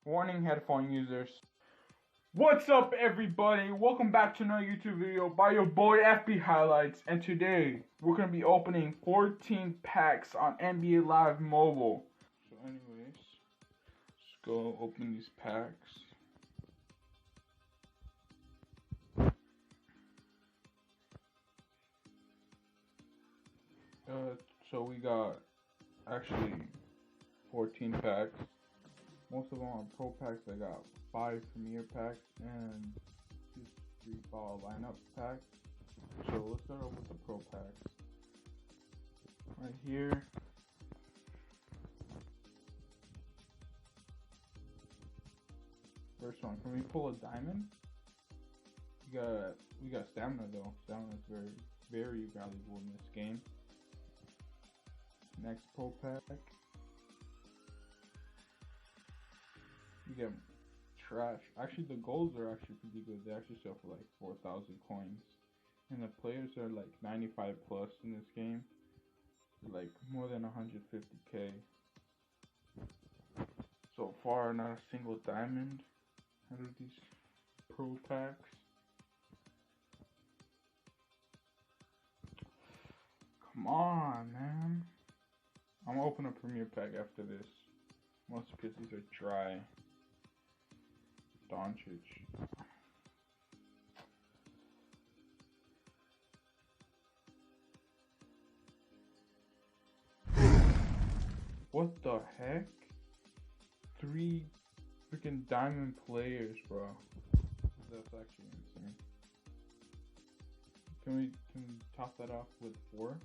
Warning headphone users. What's up everybody? Welcome back to another YouTube video by your boy FB Highlights, and today we're going to be opening 14 packs on NBA Live Mobile. So anyways, let's go open these packs. So we got actually 14 packs. Most of them are pro packs. I got 5 premier packs and 3 ball lineup packs. So let's start off with the pro packs. Right here. First one, can we pull a diamond? We got stamina though. Stamina is very valuable in this game. Next pro pack. You get trash. Actually, the golds are actually pretty good. They actually sell for like 4,000 coins. And the players are like 95 plus in this game. Like more than 150k. So far, not a single diamond out of these pro packs. Come on, man. I'm gonna open a premier pack after this. Most because these are dry. Doncic. What the heck? 3 freaking diamond players, bro. That's actually insane. Can we top that off with 4?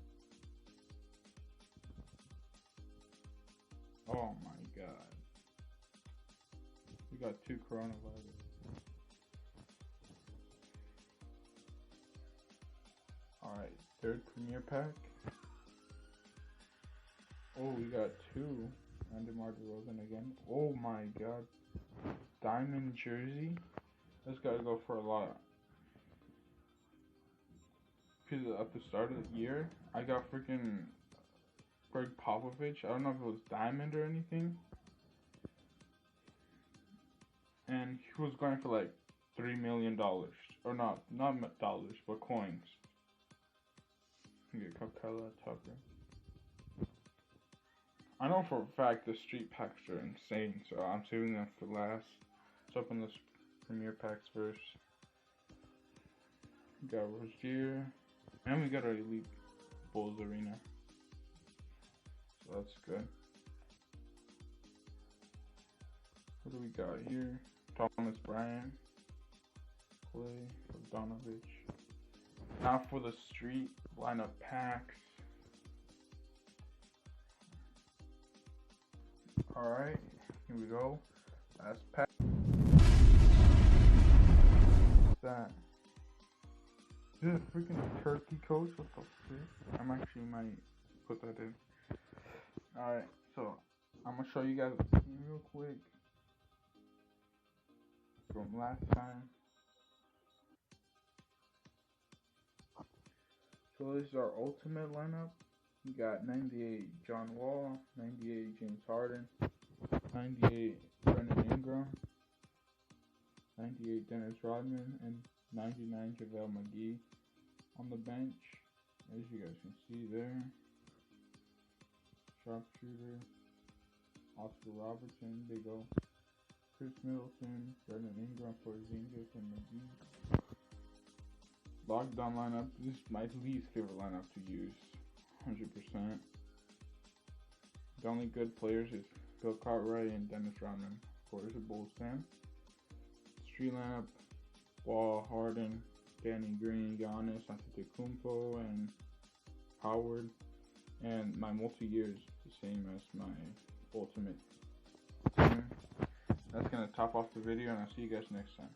Oh my god. We got 2 coronavirus. Alright, 3rd premier pack. Oh, we got 2. And DeMar DeRozan again. Oh my god. Diamond jersey. That's gotta go for a lot. Because at the start of the year, I got freaking Greg Popovich. I don't know if it was diamond or anything. And he was going for like $3 million. Or not dollars, but coins. You get Capella Tucker. I know for a fact the street packs are insane, so I'm saving them for last. Let's open this premier packs first. We got Rozier. And we got our Elite Bulls Arena. So that's good. What do we got here? Thomas Bryant, Clay, Bogdanovich. Now for the street lineup packs. Alright, here we go. Last pack. What's that? Is this a freaking turkey coach? What the frick? I actually might put that in. Alright, so I'm gonna show you guys the team real quick from last time. So this is our ultimate lineup. We got 98 John Wall, 98 James Harden, 98 Brandon Ingram, 98 Dennis Rodman, and 99 JaVale McGee on the bench. As you guys can see there. Sharpshooter, Oscar Robertson, Big O, Chris Middleton, Brandon Ingram, Porzingis, and McGee. Lockdown lineup. This is my least favorite lineup to use. 100%. The only good players is Bill Cartwright and Dennis Rodman. Of course, a Bulls fan. Street lineup: Wall, Harden, Danny Green, Giannis, Antetokounmpo, and Howard. And my multi-year is the same as my ultimate team. That's gonna top off the video, and I'll see you guys next time.